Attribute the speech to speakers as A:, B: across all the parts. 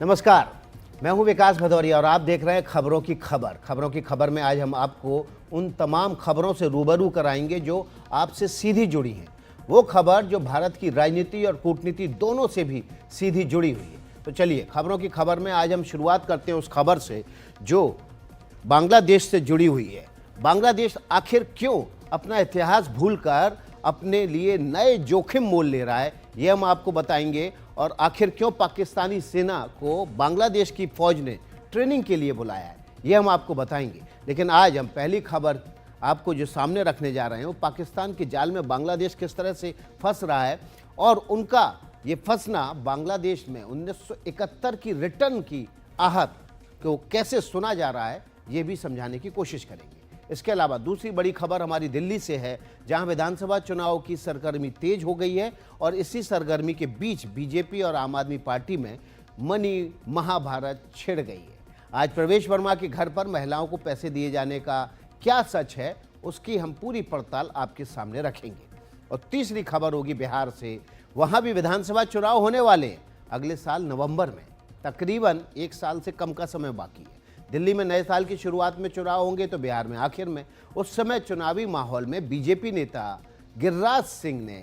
A: नमस्कार, मैं हूं विकास भदौरिया और आप देख रहे हैं खबरों की खबर। खबरों की खबर में आज हम आपको उन तमाम खबरों से रूबरू कराएंगे जो आपसे सीधी जुड़ी हैं। वो खबर जो भारत की राजनीति और कूटनीति दोनों से भी सीधी जुड़ी हुई है। तो चलिए खबरों की खबर में आज हम शुरुआत करते हैं उस खबर से जो बांग्लादेश से जुड़ी हुई है। बांग्लादेश आखिर क्यों अपना इतिहास भूलकर अपने लिए नए जोखिम मोल ले रहा है, ये हम आपको बताएंगे। और आखिर क्यों पाकिस्तानी सेना को बांग्लादेश की फौज ने ट्रेनिंग के लिए बुलाया है, ये हम आपको बताएंगे। लेकिन आज हम पहली खबर आपको जो सामने रखने जा रहे हैं वो पाकिस्तान के जाल में बांग्लादेश किस तरह से फंस रहा है और उनका ये फंसना बांग्लादेश में 1971 की रिटर्न की आहट को कैसे सुना जा रहा है, ये भी समझाने की कोशिश करेंगे। इसके अलावा दूसरी बड़ी खबर हमारी दिल्ली से है, जहां विधानसभा चुनाव की सरगर्मी तेज हो गई है और इसी सरगर्मी के बीच बीजेपी और आम आदमी पार्टी में मनी महाभारत छिड़ गई है। आज प्रवेश वर्मा के घर पर महिलाओं को पैसे दिए जाने का क्या सच है, उसकी हम पूरी पड़ताल आपके सामने रखेंगे। और तीसरी खबर होगी बिहार से, वहां भी विधानसभा चुनाव होने वाले हैं अगले साल नवंबर में। तकरीबन 1 साल से कम का समय बाकी है। दिल्ली में नए साल की शुरुआत में चुनाव होंगे तो बिहार में आखिर में। उस समय चुनावी माहौल में बीजेपी नेता गिरिराज सिंह ने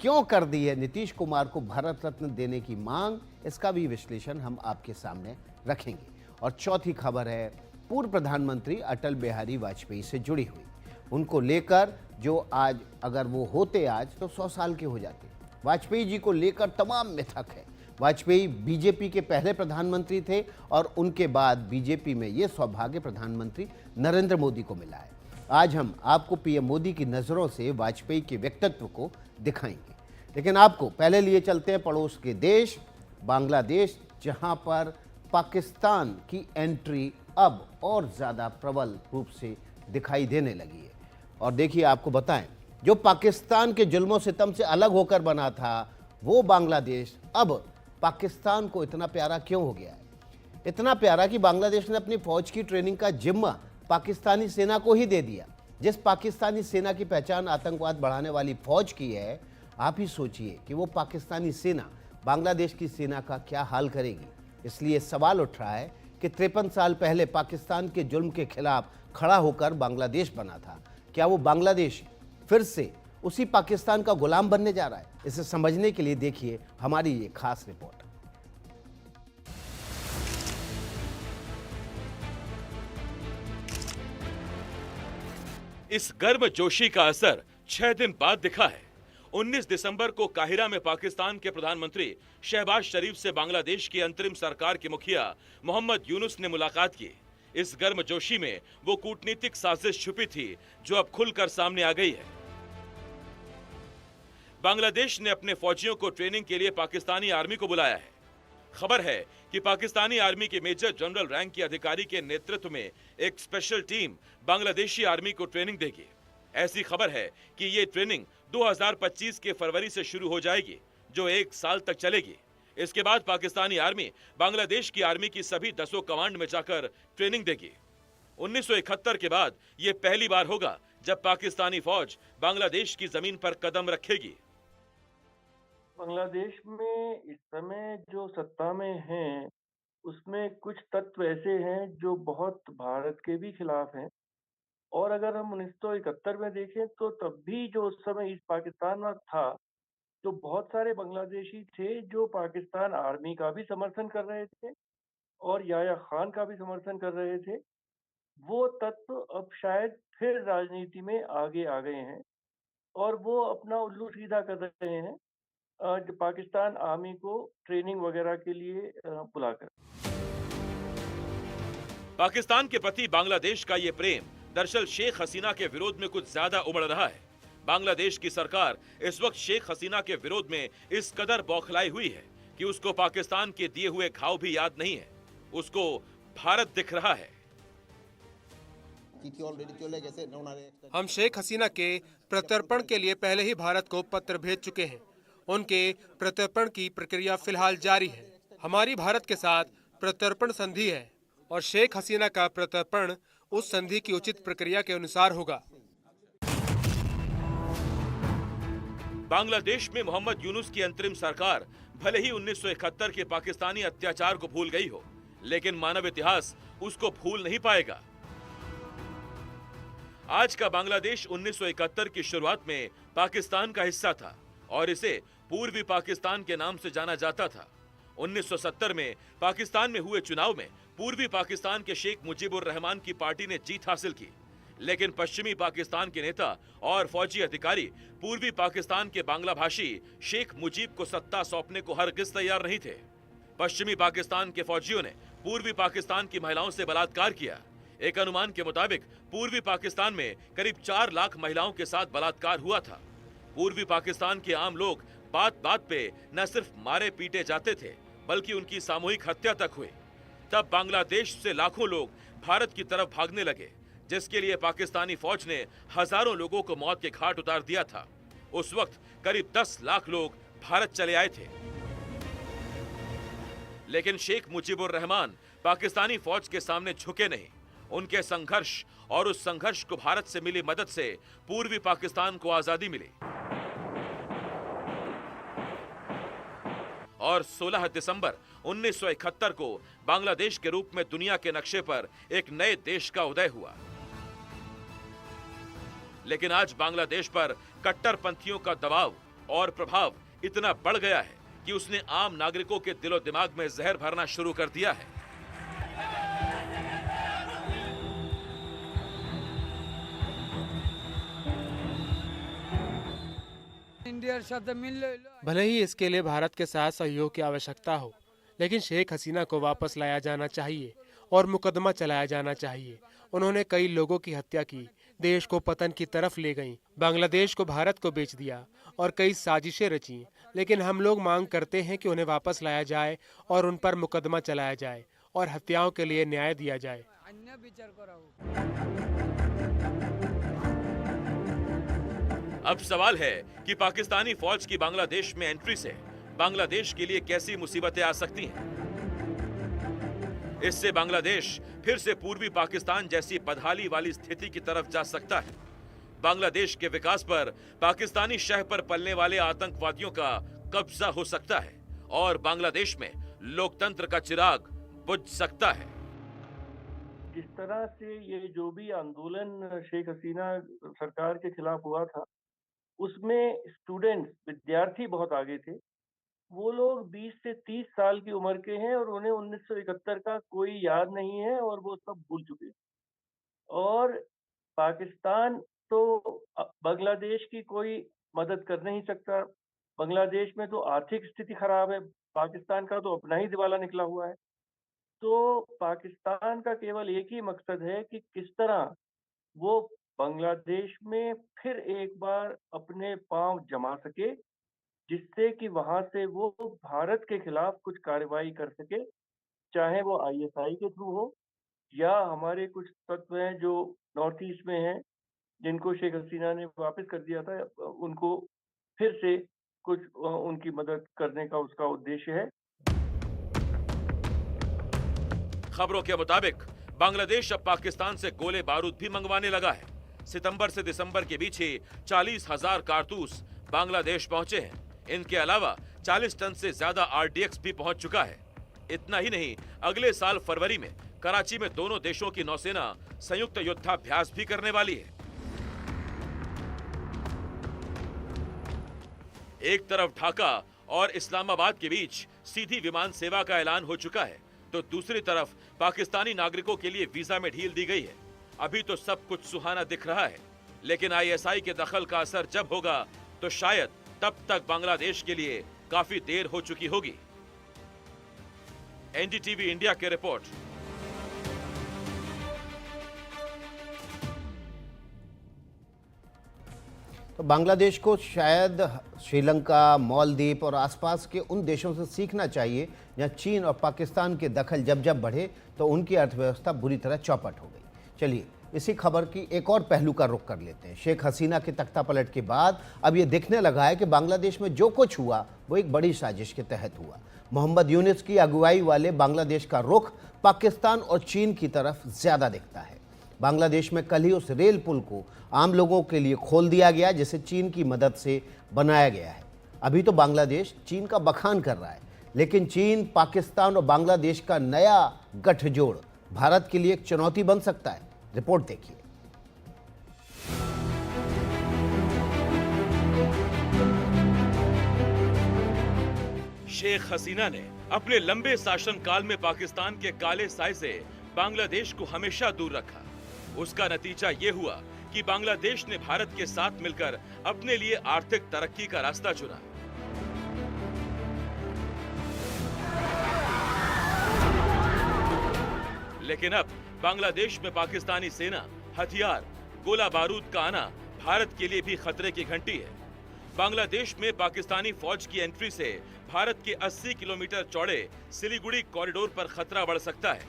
A: क्यों कर दी है नीतीश कुमार को भारत रत्न देने की मांग, इसका भी विश्लेषण हम आपके सामने रखेंगे। और चौथी खबर है पूर्व प्रधानमंत्री अटल बिहारी वाजपेयी से जुड़ी हुई। उनको लेकर जो आज अगर वो होते आज तो 100 साल के हो जाते। वाजपेयी जी को लेकर तमाम मिथक है। वाजपेयी बीजेपी के पहले प्रधानमंत्री थे और उनके बाद बीजेपी में ये सौभाग्य प्रधानमंत्री नरेंद्र मोदी को मिला है। आज हम आपको पीएम मोदी की नज़रों से वाजपेयी के व्यक्तित्व को दिखाएंगे। लेकिन आपको पहले लिए चलते हैं पड़ोस के देश बांग्लादेश, जहां पर पाकिस्तान की एंट्री अब और ज़्यादा प्रबल रूप से दिखाई देने लगी है। और देखिए आपको बताएं, जो पाकिस्तान के जुल्मों सितम से अलग होकर बना था वो बांग्लादेश अब पाकिस्तान को इतना प्यारा क्यों हो गया है। इतना प्यारा कि बांग्लादेश ने अपनी फौज की ट्रेनिंग का जिम्मा पाकिस्तानी सेना को ही दे दिया। जिस पाकिस्तानी सेना की पहचान आतंकवाद बढ़ाने वाली फौज की है, आप ही सोचिए कि वो पाकिस्तानी सेना बांग्लादेश की सेना का क्या हाल करेगी। इसलिए सवाल उठ रहा है कि 53 साल पहले पाकिस्तान के जुल्म के खिलाफ खड़ा होकर बांग्लादेश बना था, क्या वो बांग्लादेश फिर से उसी पाकिस्तान का गुलाम बनने जा रहा है? इसे समझने के लिए देखिए हमारी ये खास रिपोर्ट।
B: इस गर्मजोशी का असर 6 दिन बाद दिखा है। 19 दिसंबर को काहिरा में पाकिस्तान के प्रधानमंत्री शहबाज शरीफ से बांग्लादेश की अंतरिम सरकार के मुखिया मोहम्मद यूनुस ने मुलाकात की। इस गर्मजोशी में वो कूटनीतिक साजिश छुपी थी जो अब खुलकर सामने आ गई है। बांग्लादेश ने अपने फौजियों को ट्रेनिंग के लिए पाकिस्तानी आर्मी को बुलाया है। खबर है कि पाकिस्तानी आर्मी के मेजर जनरल रैंक के अधिकारी के नेतृत्व में एक स्पेशल टीम बांग्लादेशी आर्मी को ट्रेनिंग देगी। ऐसी खबर है कि ये ट्रेनिंग 2025 के फरवरी से शुरू हो जाएगी, जो 1 साल तक चलेगी। इसके बाद पाकिस्तानी आर्मी बांग्लादेश की आर्मी की सभी 10 कमांड में जाकर ट्रेनिंग देगी। 1971 के बाद ये पहली बार होगा जब पाकिस्तानी फौज बांग्लादेश की जमीन पर कदम रखेगी।
C: बांग्लादेश में इस समय जो सत्ता में हैं, उसमें कुछ तत्व ऐसे हैं जो बहुत भारत के भी खिलाफ हैं। और अगर हम 1971 में देखें तो तब भी जो उस समय ईस्ट पाकिस्तान में था, तो बहुत सारे बांग्लादेशी थे जो पाकिस्तान आर्मी का भी समर्थन कर रहे थे और याह्या खान का भी समर्थन कर रहे थे। वो तत्व अब शायद फिर राजनीति में आगे आ गए हैं और वो अपना उल्लू सीधा कर रहे हैं जो पाकिस्तान आर्मी को ट्रेनिंग वगैरह के लिए बुलाकर।
B: पाकिस्तान के प्रति बांग्लादेश का ये प्रेम दरअसल शेख हसीना के विरोध में कुछ ज्यादा उमड़ रहा है। बांग्लादेश की सरकार इस वक्त शेख हसीना के विरोध में इस कदर बौखलाई हुई है कि उसको पाकिस्तान के दिए हुए घाव भी याद नहीं है, उसको भारत दिख रहा है।
D: हम शेख हसीना के प्रत्यर्पण के लिए पहले ही भारत को पत्र भेज चुके हैं। उनके प्रत्यर्पण की प्रक्रिया फिलहाल जारी है। हमारी भारत के साथ प्रत्यर्पण संधि है और शेख हसीना का प्रत्यर्पण उस संधि की उचित प्रक्रिया के अनुसार होगा।
B: बांग्लादेश में मोहम्मद यूनुस की अंतरिम सरकार भले ही 1971 के पाकिस्तानी अत्याचार को भूल गई हो, लेकिन मानव इतिहास उसको भूल नहीं पाएगा। आज का बांग्लादेश 1971 की शुरुआत में पाकिस्तान का हिस्सा था और इसे पूर्वी पाकिस्तान के नाम से जाना जाता था। 1970 में पाकिस्तान में हुए चुनाव में पूर्वी पाकिस्तान के शेख मुजीबुर रहमान की पार्टी ने जीत हासिल की, लेकिन पश्चिमी पाकिस्तान के नेता और फौजी अधिकारी पूर्वी पाकिस्तान के बांग्ला भाषी शेख मुजीब को सत्ता सौंपने को हरगिज तैयार नहीं थे। पश्चिमी पाकिस्तान के फौजियों ने पूर्वी पाकिस्तान की महिलाओं से बलात्कार किया। एक अनुमान के मुताबिक पूर्वी पाकिस्तान में करीब 4 लाख महिलाओं के साथ बलात्कार हुआ था। पूर्वी पाकिस्तान के आम लोग बात बात पे न सिर्फ मारे पीटे जाते थे, बल्कि उनकी सामूहिक हत्या तक हुई। तब बांग्लादेश से लाखों लोग भारत की तरफ भागने लगे, जिसके लिए पाकिस्तानी फौज ने हजारों लोगों को मौत के घाट उतार दिया था। उस वक्त करीब 10 लाख लोग भारत चले आए थे, लेकिन शेख मुजीबुर रहमान पाकिस्तानी फौज के सामने झुके नहीं। उनके संघर्ष और उस संघर्ष को भारत से मिली मदद से पूर्वी पाकिस्तान को आजादी मिली और 16 दिसंबर 1971 को बांग्लादेश के रूप में दुनिया के नक्शे पर एक नए देश का उदय हुआ। लेकिन आज बांग्लादेश पर कट्टरपंथियों का दबाव और प्रभाव इतना बढ़ गया है कि उसने आम नागरिकों के दिलो दिमाग में जहर भरना शुरू कर दिया है।
D: भले ही इसके लिए भारत के साथ सहयोग की आवश्यकता हो, लेकिन शेख हसीना को वापस लाया जाना चाहिए और मुकदमा चलाया जाना चाहिए। उन्होंने कई लोगों की हत्या की, देश को पतन की तरफ ले गईं, बांग्लादेश को भारत को बेच दिया और कई साजिशें रची। लेकिन हम लोग मांग करते हैं कि उन्हें वापस लाया जाए और उन पर मुकदमा चलाया जाए और हत्याओं के लिए न्याय दिया जाए।
B: अब सवाल है कि पाकिस्तानी फौज की बांग्लादेश में एंट्री से बांग्लादेश के लिए कैसी मुसीबतें आ सकती हैं। इससे बांग्लादेश फिर से पूर्वी पाकिस्तान जैसी बदहाली वाली स्थिति की तरफ जा सकता है। बांग्लादेश के विकास पर पाकिस्तानी शह पर पलने वाले आतंकवादियों का कब्जा हो सकता है और बांग्लादेश में लोकतंत्र का चिराग बुझ सकता है।
C: जिस तरह से ये जो भी आंदोलन शेख हसीना सरकार के खिलाफ हुआ था, उसमें स्टूडेंट्स, विद्यार्थी बहुत आगे थे। वो लोग 20 से 30 साल की उम्र के हैं और उन्हें 1971 का कोई याद नहीं है और वो सब भूल चुके हैं। और पाकिस्तान तो बांग्लादेश की कोई मदद कर नहीं सकता। बांग्लादेश में तो आर्थिक स्थिति खराब है, पाकिस्तान का तो अपना ही दिवाला निकला हुआ है। तो पाकिस्तान का केवल एक ही मकसद है कि किस तरह वो बांग्लादेश में फिर एक बार अपने पांव जमा सके, जिससे कि वहां से वो भारत के खिलाफ कुछ कार्रवाई कर सके, चाहे वो आईएसआई के थ्रू हो या हमारे कुछ तत्व हैं जो नॉर्थ ईस्ट में हैं, जिनको शेख हसीना ने वापस कर दिया था, उनको फिर से कुछ उनकी मदद करने का उसका उद्देश्य है।
B: खबरों के मुताबिक बांग्लादेश अब पाकिस्तान से गोले बारूद भी मंगवाने लगा है। सितंबर से दिसंबर के बीच ही 40,000 कारतूस बांग्लादेश पहुंचे हैं। इनके अलावा 40 टन से ज्यादा आरडीएक्स भी पहुंच चुका है। इतना ही नहीं, अगले साल फरवरी में कराची में दोनों देशों की नौसेना संयुक्त युद्धाभ्यास भी करने वाली है। एक तरफ ढाका और इस्लामाबाद के बीच सीधी विमान सेवा का ऐलान हो चुका है, तो दूसरी तरफ पाकिस्तानी नागरिकों के लिए वीजा में ढील दी गई है। अभी तो सब कुछ सुहाना दिख रहा है, लेकिन आईएसआई के दखल का असर जब होगा तो शायद तब तक बांग्लादेश के लिए काफी देर हो चुकी होगी। एनडीटीवी इंडिया की रिपोर्ट।
A: तो बांग्लादेश को शायद श्रीलंका, मालदीव और आसपास के उन देशों से सीखना चाहिए जहां चीन और पाकिस्तान के दखल जब बढ़े तो उनकी अर्थव्यवस्था बुरी तरह चौपट हो गई। चलिए इसी खबर की एक और पहलू का रुख कर लेते हैं। शेख हसीना के तख्तापलट के बाद अब ये दिखने लगा है कि बांग्लादेश में जो कुछ हुआ वो एक बड़ी साजिश के तहत हुआ। मोहम्मद यूनुस की अगुवाई वाले बांग्लादेश का रुख पाकिस्तान और चीन की तरफ ज्यादा दिखता है। बांग्लादेश में कल ही उस रेल पुल को आम लोगों के लिए खोल दिया गया जिसे चीन की मदद से बनाया गया है। अभी तो बांग्लादेश चीन का बखान कर रहा है, लेकिन चीन, पाकिस्तान और बांग्लादेश का नया गठजोड़ भारत के लिए एक चुनौती बन सकता है। रिपोर्ट देखिए।
B: शेख हसीना ने अपने लंबे शासनकाल में पाकिस्तान के काले साए से बांग्लादेश को हमेशा दूर रखा। उसका नतीजा ये हुआ कि बांग्लादेश ने भारत के साथ मिलकर अपने लिए आर्थिक तरक्की का रास्ता चुना। लेकिन अब बांग्लादेश में पाकिस्तानी सेना, हथियार, गोला बारूद का आना भारत के लिए भी खतरे की घंटी है। बांग्लादेश में पाकिस्तानी फौज की एंट्री से भारत के 80 किलोमीटर चौड़े सिलीगुड़ी कॉरिडोर पर खतरा बढ़ सकता है,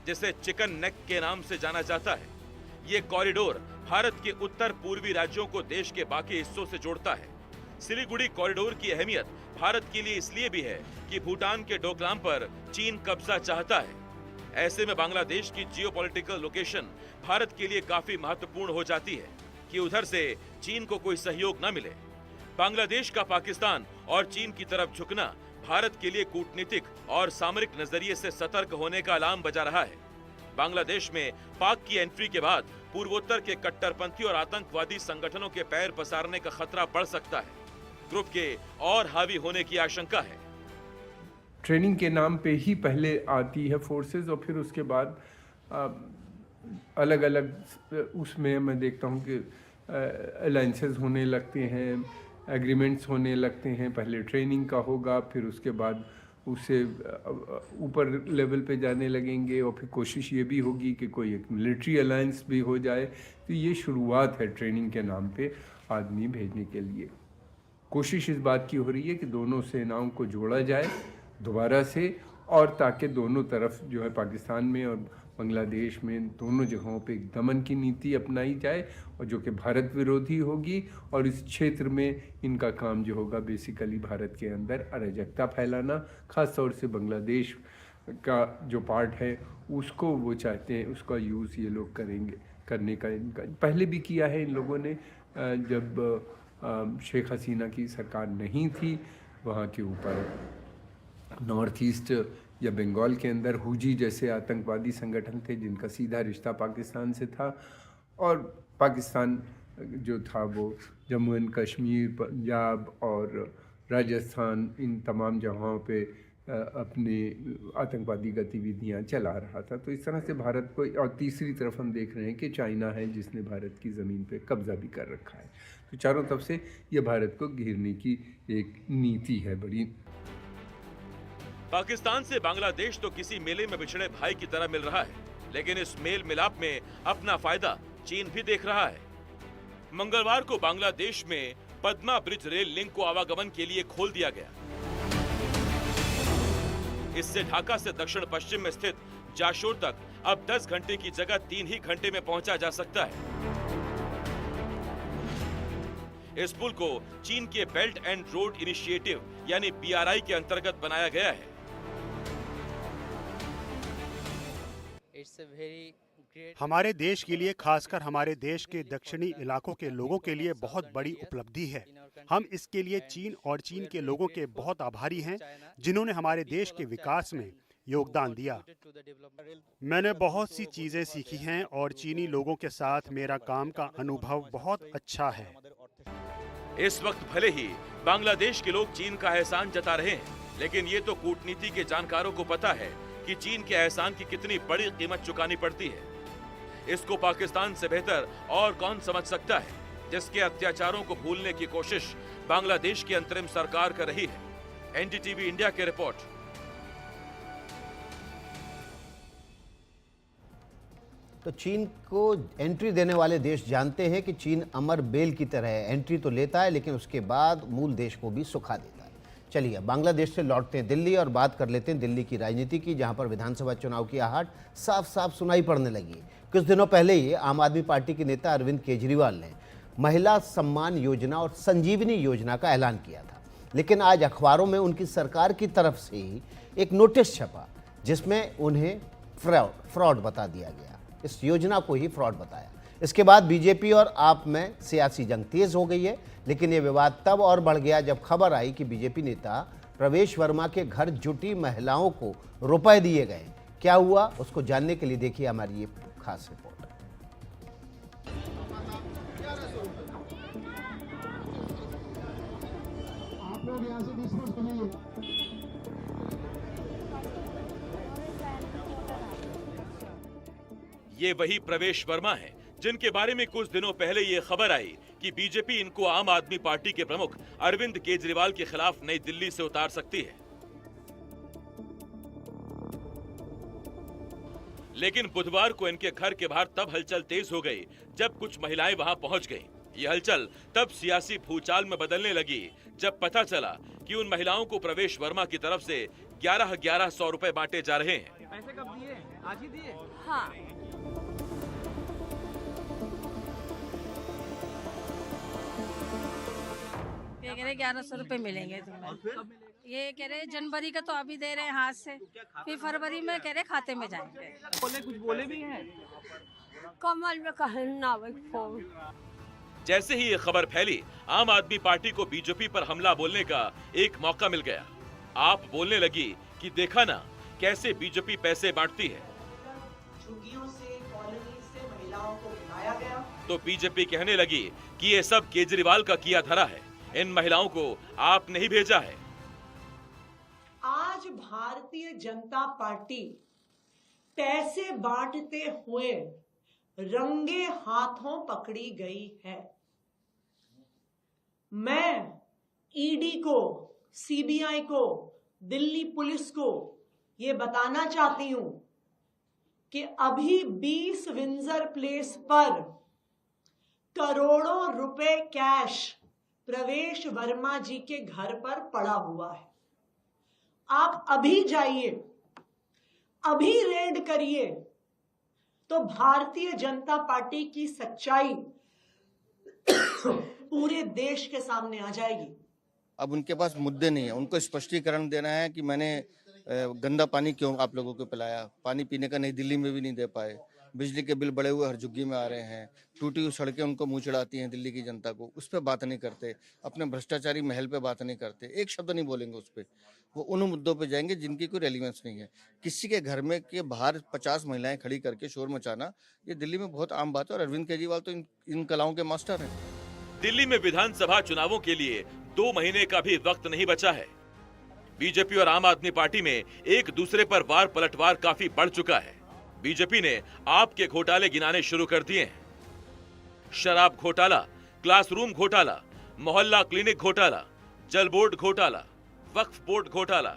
B: जिसे चिकन नेक के नाम से जाना जाता है। ये कॉरिडोर भारत के उत्तर पूर्वी राज्यों को देश के बाकी हिस्सों से जोड़ता है। सिलीगुड़ी कॉरिडोर की अहमियत भारत के लिए इसलिए भी है कि भूटान के डोकलाम पर चीन कब्जा चाहता है। ऐसे में बांग्लादेश की जियोपॉलिटिकल लोकेशन भारत के लिए काफी महत्वपूर्ण हो जाती है कि उधर से चीन को कोई सहयोग न मिले। बांग्लादेश का पाकिस्तान और चीन की तरफ झुकना भारत के लिए कूटनीतिक और सामरिक नजरिए से सतर्क होने का अलार्म बजा रहा है। बांग्लादेश में पाक की एंट्री के बाद पूर्वोत्तर के कट्टरपंथी और आतंकवादी संगठनों के पैर पसारने का खतरा बढ़ सकता है। ग्रुप के और हावी होने की आशंका है।
E: ट्रेनिंग के नाम पे ही पहले आती है फोर्सेस और फिर उसके बाद अलग अलग उसमें मैं देखता हूँ कि अलायंसेस होने लगते हैं, एग्रीमेंट्स होने लगते हैं। पहले ट्रेनिंग का होगा, फिर उसके बाद उससे ऊपर लेवल पे जाने लगेंगे और फिर कोशिश ये भी होगी कि कोई एक मिलिट्री अलायंस भी हो जाए। तो ये शुरुआत है ट्रेनिंग के नाम पे आदमी भेजने के लिए। कोशिश इस बात की हो रही है कि दोनों सेनाओं को जोड़ा जाए दोबारा से, और ताकि दोनों तरफ जो है पाकिस्तान में और बांग्लादेश में दोनों जगहों पे एक दमन की नीति अपनाई जाए और जो कि भारत विरोधी होगी। और इस क्षेत्र में इनका काम जो होगा बेसिकली भारत के अंदर अराजकता फैलाना, ख़ास तौर से बांग्लादेश का जो पार्ट है उसको वो चाहते हैं, उसका यूज़ ये लोग करेंगे, करने का इनका पहले भी किया है इन लोगों ने। जब शेख हसीना की सरकार नहीं थी, वहाँ के ऊपर नॉर्थ ईस्ट या बंगाल के अंदर हुजी जैसे आतंकवादी संगठन थे जिनका सीधा रिश्ता पाकिस्तान से था, और पाकिस्तान जो था वो जम्मू एंड कश्मीर, पंजाब और राजस्थान, इन तमाम जगहों पे अपनी आतंकवादी गतिविधियां चला रहा था। तो इस तरह से भारत को, और तीसरी तरफ हम देख रहे हैं कि चाइना है जिसने भारत की ज़मीन पे कब्ज़ा भी कर रखा है। तो चारों तरफ से ये भारत को घेरने की एक नीति है बड़ी।
B: पाकिस्तान से बांग्लादेश तो किसी मेले में बिछड़े भाई की तरह मिल रहा है, लेकिन इस मेल मिलाप में अपना फायदा चीन भी देख रहा है। मंगलवार को बांग्लादेश में पद्मा ब्रिज रेल लिंक को आवागमन के लिए खोल दिया गया। इससे ढाका से दक्षिण पश्चिम में स्थित जाशोर तक अब 10 घंटे की जगह 3 ही घंटे में पहुंचा जा सकता है। इस पुल को चीन के बेल्ट एंड रोड इनिशिएटिव यानी BRI के अंतर्गत बनाया गया है।
F: हमारे देश के लिए, खासकर हमारे देश के दक्षिणी इलाकों के लोगों के लिए बहुत बड़ी उपलब्धि है। हम इसके लिए चीन और चीन के लोगों के बहुत आभारी हैं जिन्होंने हमारे देश के विकास में योगदान दिया। मैंने बहुत सी चीज़ें सीखी हैं और चीनी लोगों के साथ मेरा काम का अनुभव बहुत अच्छा है।
B: इस वक्त भले ही बांग्लादेश के लोग चीन का एहसान जता रहे हैं, लेकिन ये तो कूटनीति के जानकारों को पता है कि चीन के एहसान की कितनी बड़ी कीमत चुकानी पड़ती है। इसको पाकिस्तान से बेहतर और कौन समझ सकता है, जिसके अत्याचारों को भूलने की कोशिश बांग्लादेश की अंतरिम सरकार कर रही है। NDTV इंडिया की रिपोर्ट।
A: तो चीन को एंट्री देने वाले देश जानते हैं कि चीन अमर बेल की तरह है, एंट्री तो लेता है लेकिन उसके बाद मूल देश को भी सुखा देता है। चलिए बांग्लादेश से लौटते हैं दिल्ली और बात कर लेते हैं दिल्ली की राजनीति की, जहां पर विधानसभा चुनाव की आहट साफ साफ सुनाई पड़ने लगी है। कुछ दिनों पहले ही आम आदमी पार्टी के नेता अरविंद केजरीवाल ने महिला सम्मान योजना और संजीवनी योजना का ऐलान किया था, लेकिन आज अखबारों में उनकी सरकार की तरफ से ही एक नोटिस छपा जिसमें उन्हें फ्रॉड बता दिया गया। इस योजना को ही फ्रॉड बताया। इसके बाद बीजेपी और आप में सियासी जंग तेज हो गई है, लेकिन ये विवाद तब और बढ़ गया जब खबर आई कि बीजेपी नेता प्रवेश वर्मा के घर जुटी महिलाओं को रुपए दिए गए। क्या हुआ, उसको जानने के लिए देखिए हमारी ये खास रिपोर्ट।
B: ये वही प्रवेश वर्मा हैं जिनके बारे में कुछ दिनों पहले ये खबर आई कि बीजेपी इनको आम आदमी पार्टी के प्रमुख अरविंद केजरीवाल के खिलाफ नई दिल्ली से उतार सकती है। लेकिन बुधवार को इनके घर के बाहर तब हलचल तेज हो गई जब कुछ महिलाएं वहां पहुंच गईं। ये हलचल तब सियासी भूचाल में बदलने लगी जब पता चला कि उन महिलाओं को प्रवेश वर्मा की तरफ से 11,100 रुपए बांटे जा रहे हैं।
G: पैसे कब दिए? आज ही दिए?
H: हाँ। ये कह रहे 1,100 रुपए मिलेंगे तुम्हें। ये कह रहे जनवरी का तो अभी दे रहे हैं हाथ से, फिर फरवरी में कह रहे खाते में जाएंगे।
G: कुछ बोले भी हैं?
H: कमल में कहना फोन।
B: जैसे ही ये खबर फैली, आम आदमी पार्टी को बीजेपी पर हमला बोलने का एक मौका मिल गया। आप बोलने लगी कि देखा ना कैसे बीजेपी पैसे बांटती है।
I: झुग्गियों से, कॉलोनी से महिलाओं को बुलाया गया।
B: तो बीजेपी कहने लगी कि ये सब केजरीवाल का किया धरा है, इन महिलाओं को आपने ही भेजा है।
I: आज भारतीय जनता पार्टी पैसे बांटते हुए रंगे हाथों पकड़ी गई है। मैं ईडी को, सीबीआई को, दिल्ली पुलिस को ये बताना चाहती हूं कि अभी 20 विंजर प्लेस पर करोड़ों रुपए कैश प्रवेश वर्मा जी के घर पर पड़ा हुआ है। आप अभी जाइए, अभी रेड करिए, तो भारतीय जनता पार्टी की सच्चाई पूरे देश के सामने आ जाएगी।
J: अब उनके पास मुद्दे नहीं है, उनको स्पष्टीकरण देना है कि मैंने गंदा पानी क्यों आप लोगों को पिलाया, पानी पीने का नई दिल्ली में भी नहीं दे पाए, बिजली के बिल बढ़े हुए हर झुग्गी में आ रहे हैं, टूटी हुई सड़कें उनको मुंह चढ़ाती हैं दिल्ली की जनता को, उस पर बात नहीं करते, अपने भ्रष्टाचारी महल पे बात नहीं करते, एक शब्द नहीं बोलेंगे उस पर। वो उन मुद्दों पे जाएंगे जिनकी कोई रेलिवेंस नहीं है। किसी के घर में के बाहर 50 महिलाएं खड़ी करके शोर मचाना, ये दिल्ली में बहुत आम बात है और अरविंद केजरीवाल तो इन कलाओं के मास्टर हैं।
B: दिल्ली में विधानसभा चुनावों के लिए 2 महीने का भी वक्त नहीं बचा है। बीजेपी और आम आदमी पार्टी में एक दूसरे पर वार पलटवार काफी बढ़ चुका है। बीजेपी ने आप के घोटाले गिनाने शुरू कर दिए हैं। शराब घोटाला, क्लासरूम घोटाला, मोहल्ला क्लिनिक घोटाला, जल बोर्ड घोटाला, वक्फ बोर्ड घोटाला,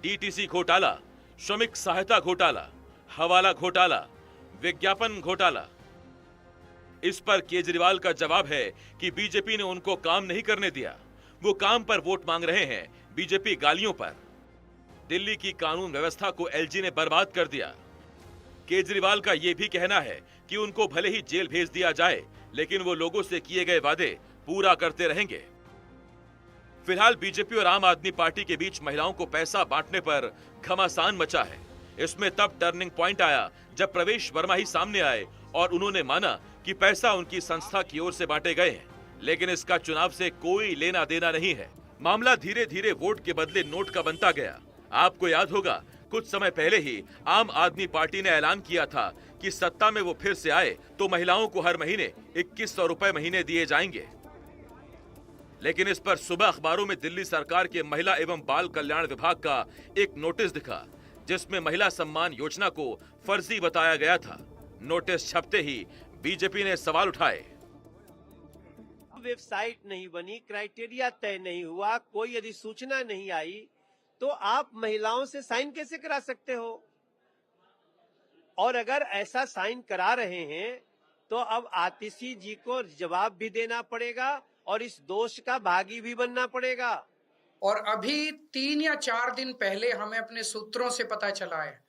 B: डीटीसी घोटाला, श्रमिक सहायता घोटाला, हवाला घोटाला, विज्ञापन घोटाला। इस पर केजरीवाल का जवाब है कि बीजेपी ने उनको काम नहीं करने दिया, वो काम पर वोट मांग रहे हैं, बीजेपी गालियों पर। दिल्ली की कानून व्यवस्था को एलजी ने बर्बाद कर दिया। केजरीवाल का यह भी कहना है कि उनको भले ही जेल भेज दिया जाए, लेकिन वो लोगों से किए गए वादे पूरा करते रहेंगे। फिलहाल बीजेपी और आम आदमी पार्टी के बीच महिलाओं को पैसा बांटने पर घमासान मचा है। इसमें तब टर्निंग पॉइंट आया जब प्रवेश वर्मा ही सामने आए और उन्होंने माना कि पैसा उनकी संस्था की ओर से बांटे गए हैं, लेकिन इसका चुनाव से कोई लेना देना नहीं है। मामला धीरे धीरे वोट के बदले नोट का बनता गया। आपको याद होगा, कुछ समय पहले ही आम आदमी पार्टी ने ऐलान किया था कि सत्ता में वो फिर से आए तो महिलाओं को हर महीने 2100 रुपए महीने दिए जाएंगे। लेकिन इस पर सुबह अखबारों में दिल्ली सरकार के महिला एवं बाल कल्याण विभाग का एक नोटिस दिखा, जिसमें महिला सम्मान योजना को फर्जी बताया गया था। नोटिस छपते ही बीजेपी ने सवाल उठाए।
K: वेबसाइट नहीं बनी, क्राइटेरिया तय नहीं हुआ, कोई अधिसूचना नहीं आई, तो आप महिलाओं से साइन कैसे करा सकते हो? और अगर ऐसा साइन करा रहे हैं तो अब आतिशी जी को जवाब भी देना पड़ेगा और इस दोष का भागी भी बनना पड़ेगा।
L: और अभी 3 या 4 दिन पहले हमें अपने सूत्रों से पता चला है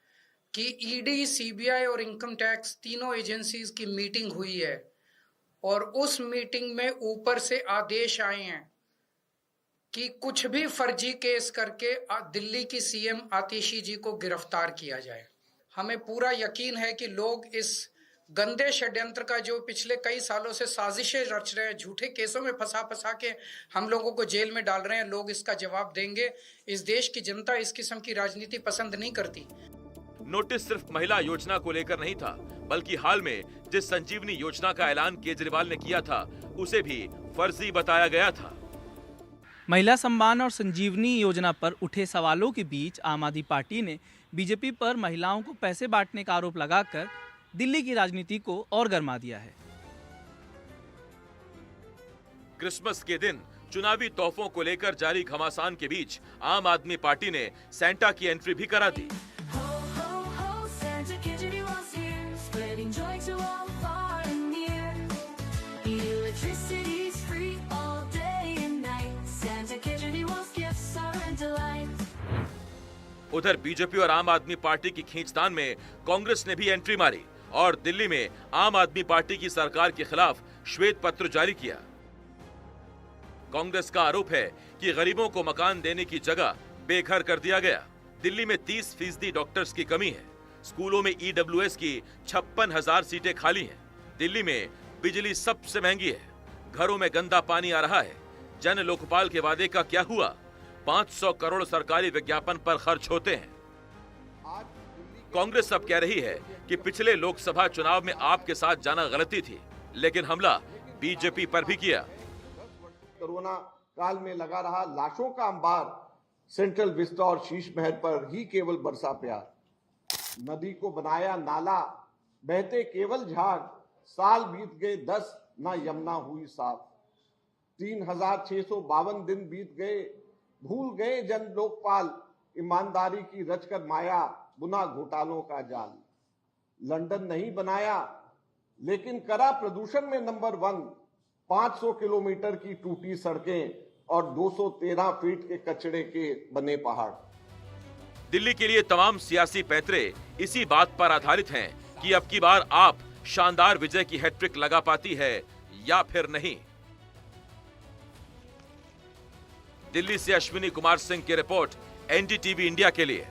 L: कि ईडी, सीबीआई और इनकम टैक्स तीनों एजेंसीज की मीटिंग हुई है और उस मीटिंग में ऊपर से आदेश आए हैं कि कुछ भी फर्जी केस करके दिल्ली की सीएम आतिशी जी को गिरफ्तार किया जाए। हमें पूरा यकीन है कि लोग इस गंदे षड्यंत्र का जो पिछले कई सालों से साजिशें रच रहे हैं, झूठे केसों में फंसा फंसा के हम लोगों को जेल में डाल रहे हैं, लोग इसका जवाब देंगे। इस देश की जनता इस किस्म की राजनीति पसंद नहीं करती।
B: नोटिस सिर्फ महिला योजना को लेकर नहीं था, बल्कि हाल में जिस संजीवनी योजना का ऐलान केजरीवाल ने किया था उसे भी फर्जी बताया गया था।
G: महिला सम्मान और संजीवनी योजना पर उठे सवालों के बीच आम आदमी पार्टी ने बीजेपी पर महिलाओं को पैसे बांटने का आरोप लगाकर दिल्ली की राजनीति को और गरमा दिया है।
B: क्रिसमस के दिन चुनावी तोहफों को लेकर जारी घमासान के बीच आम आदमी पार्टी ने सैंटा की एंट्री भी करा दी। उधर बीजेपी और आम आदमी पार्टी की खींचतान में कांग्रेस ने भी एंट्री मारी और दिल्ली में आम आदमी पार्टी की सरकार के खिलाफ श्वेत पत्र जारी किया। कांग्रेस का आरोप है कि गरीबों को मकान देने की जगह बेघर कर दिया गया। दिल्ली में 30% डॉक्टर्स की कमी है। स्कूलों में EWS की 56,000 सीटें खाली हैं। दिल्ली में बिजली सबसे महंगी है। घरों में गंदा पानी आ रहा है। जन लोकपाल के वादे का क्या हुआ? 500 करोड़ सरकारी विज्ञापन पर खर्च होते हैं। कांग्रेस अब कह रही है कि पिछले लोकसभा चुनाव में आपके साथ जाना गलती थी, लेकिन हमला बीजेपी पर भी किया।
M: कोरोना काल में लगा रहा लाशों का अंबार सेंट्रल विस्टा और शीश महल पर ही केवल बरसा प्यार। नदी को बनाया नाला, बहते केवल झाग, साल बीत गए 10 ना यमुना हुई साफ। 3652 दिन बीत गए, भूल गए जन लोकपाल, ईमानदारी की रचकर माया, बुना घोटालों का जाल। लंदन नहीं बनाया लेकिन करा प्रदूषण में नंबर 1। 500 किलोमीटर की टूटी सड़कें और 213 फीट के कचरे के बने पहाड़।
B: दिल्ली के लिए तमाम सियासी पैंतरे इसी बात पर आधारित हैं कि अब की बार आप शानदार विजय की हैट्रिक लगा पाती है या फिर नहीं। दिल्ली से अश्विनी कुमार सिंह की रिपोर्ट NDTV इंडिया के लिए।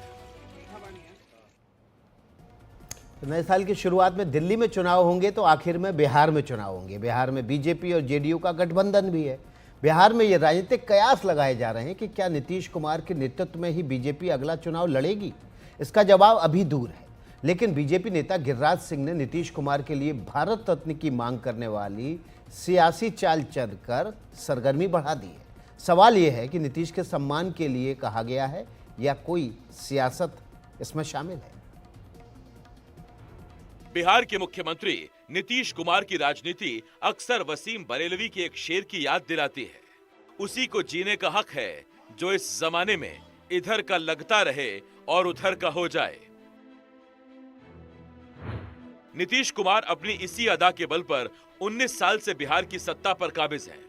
A: नए साल की शुरुआत में दिल्ली में चुनाव होंगे तो आखिर में बिहार में चुनाव होंगे। बिहार में बीजेपी और जेडीयू का गठबंधन भी है। बिहार में ये राजनीतिक कयास लगाए जा रहे हैं कि क्या नीतीश कुमार के नेतृत्व में ही बीजेपी अगला चुनाव लड़ेगी। इसका जवाब अभी दूर है, लेकिन बीजेपी नेता गिरिराज सिंह ने नीतीश कुमार के लिए भारत रत्न की मांग करने वाली सियासी चाल चलकर सरगर्मी बढ़ा दी है। सवाल यह है कि नीतीश के सम्मान के लिए कहा गया है या कोई सियासत इसमें शामिल है।
B: बिहार के मुख्यमंत्री नीतीश कुमार की राजनीति अक्सर वसीम बरेलवी के एक शेर की याद दिलाती है। उसी को जीने का हक है जो इस जमाने में इधर का लगता रहे और उधर का हो जाए। नीतीश कुमार अपनी इसी अदा के बल पर 19 साल से बिहार की सत्ता पर काबिज हैं।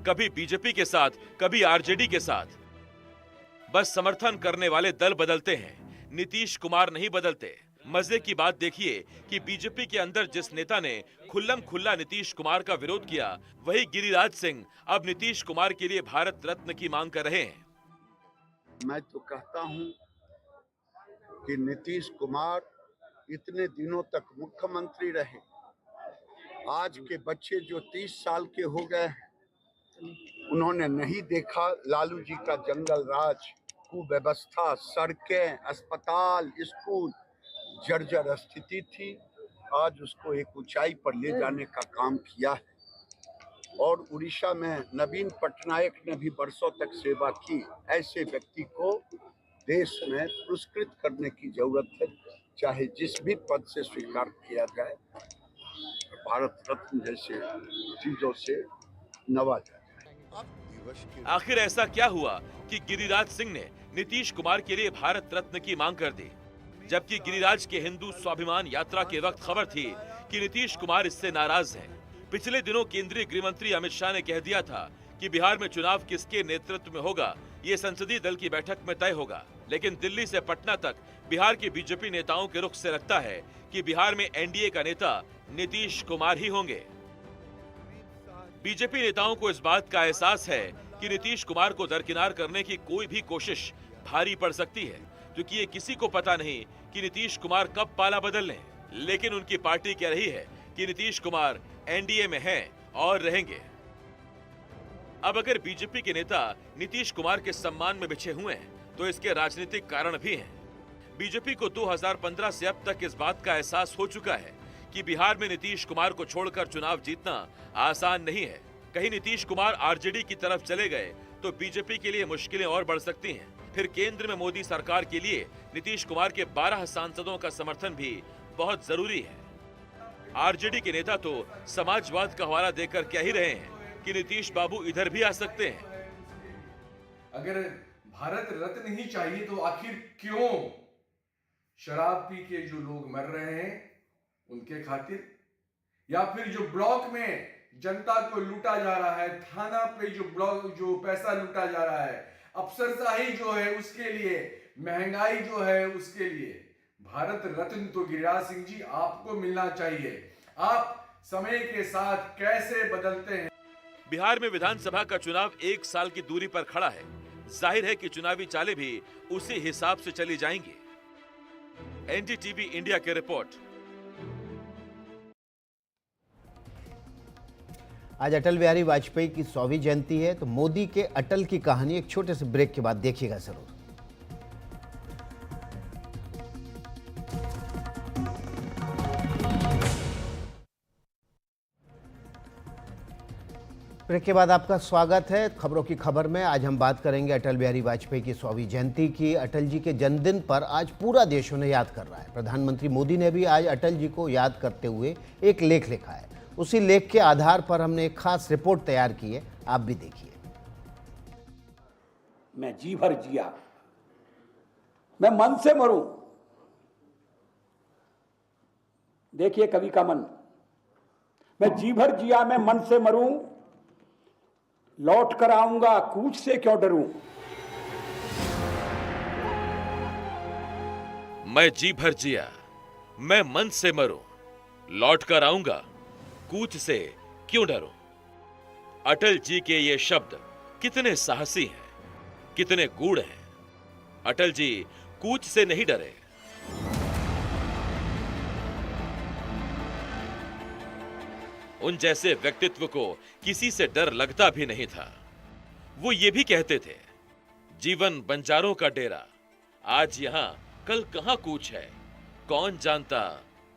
B: कभी बीजेपी के साथ, कभी आरजेडी के साथ। बस समर्थन करने वाले दल बदलते हैं, नीतीश कुमार नहीं बदलते। मजे की बात देखिए कि बीजेपी के अंदर जिस नेता ने खुल्लम खुल्ला नीतीश कुमार का विरोध किया, वही गिरिराज सिंह अब नीतीश कुमार के लिए भारत रत्न की मांग कर रहे हैं।
N: मैं तो कहता हूं कि नीतीश कुमार इतने दिनों तक मुख्यमंत्री रहे। आज के बच्चे जो 30 साल के हो गए हैं, उन्होंने नहीं देखा लालू जी का जंगल राज, कुव्यवस्था, सड़कें, अस्पताल, स्कूल जर्जर स्थिति थी। आज उसको एक ऊंचाई पर ले जाने का काम किया है। और उड़ीसा में नवीन पटनायक ने भी वर्षों तक सेवा की। ऐसे व्यक्ति को देश में पुरस्कृत करने की जरूरत है, चाहे जिस भी पद से स्वीकार किया जाए। भारत रत्न जैसे चीजों से नवाजा जाए।
B: आखिर ऐसा क्या हुआ कि गिरिराज सिंह ने नीतीश कुमार के लिए भारत रत्न की मांग कर दी, जबकि गिरिराज के हिंदू स्वाभिमान यात्रा के वक्त खबर थी कि नीतीश कुमार इससे नाराज हैं। पिछले दिनों केंद्रीय गृह मंत्री अमित शाह ने कह दिया था कि बिहार में चुनाव किसके नेतृत्व में होगा ये संसदीय दल की बैठक में तय होगा। लेकिन दिल्ली से पटना तक बिहार के बीजेपी नेताओं के रुख से लगता है कि बिहार में एनडीए का नेता नीतीश कुमार ही होंगे। बीजेपी नेताओं को इस बात का एहसास है कि नीतीश कुमार को दरकिनार करने की कोई भी कोशिश भारी पड़ सकती है, क्योंकि ये किसी को पता नहीं कि नीतीश कुमार कब पाला बदल लें। लेकिन उनकी पार्टी कह रही है कि नीतीश कुमार एनडीए में हैं और रहेंगे। अब अगर बीजेपी के नेता नीतीश कुमार के सम्मान में बिछे हुए हैं तो इसके राजनीतिक कारण भी हैं। बीजेपी को 2015 से अब तक इस बात का एहसास हो चुका है कि बिहार में नीतीश कुमार को छोड़कर चुनाव जीतना आसान नहीं है। कहीं नीतीश कुमार आरजेडी की तरफ चले गए तो बीजेपी के लिए मुश्किलें और बढ़ सकती हैं। फिर केंद्र में मोदी सरकार के लिए नीतीश कुमार के 12 सांसदों का समर्थन भी बहुत जरूरी है। आरजेडी के नेता तो समाजवाद का हवाला देकर कह ही रहे हैं कि नीतीश बाबू इधर भी आ सकते हैं।
O: अगर भारत रत्न ही चाहिए तो आखिर क्यों शराब पी के जो लोग मर रहे हैं उनके खातिर, या फिर जो ब्लॉक में जनता को लूटा जा रहा है, थाना पे जो पैसा लूटा जा रहा है, अफसरशाही जो है उसके लिए, महंगाई जो है उसके लिए, भारत रत्न तो गिरिराज सिंह जी आपको मिलना चाहिए। आप समय के साथ कैसे बदलते हैं।
B: बिहार में विधानसभा का चुनाव 1 साल की दूरी पर खड़ा है। जाहिर है कि चुनावी चालें भी उसी हिसाब से चली जाएंगी। एनडीटीवी इंडिया की रिपोर्ट।
A: आज अटल बिहारी वाजपेयी की 100वीं जयंती है, तो मोदी के अटल की कहानी एक छोटे से ब्रेक के बाद देखिएगा जरूर। ब्रेक के बाद आपका स्वागत है। खबरों की खबर में आज हम बात करेंगे अटल बिहारी वाजपेयी की 100वीं जयंती की। अटल जी के जन्मदिन पर आज पूरा देश उन्हें याद कर रहा है। प्रधानमंत्री मोदी ने भी आज अटल जी को याद करते हुए एक लेख लिखा है। उसी लेख के आधार पर हमने एक खास रिपोर्ट तैयार की है, आप भी देखिए।
P: मैं जी भर जिया, मैं मन से मरूं। देखिए कवि का मन, मैं जी भर जिया, मैं मन से मरूं, लौट कर आऊंगा कूच से क्यों डरूं।
B: मैं जी भर जिया, मैं मन से मरूं, लौट कर आऊंगा कूच से क्यों डरूं। अटल जी के ये शब्द कितने साहसी हैं, कितने गूढ़ हैं। अटल जी कूच से नहीं डरे। उन जैसे व्यक्तित्व को किसी से डर लगता भी नहीं था। वो ये भी कहते थे, जीवन बंजारों का डेरा, आज यहां कल कहां कूच है, कौन जानता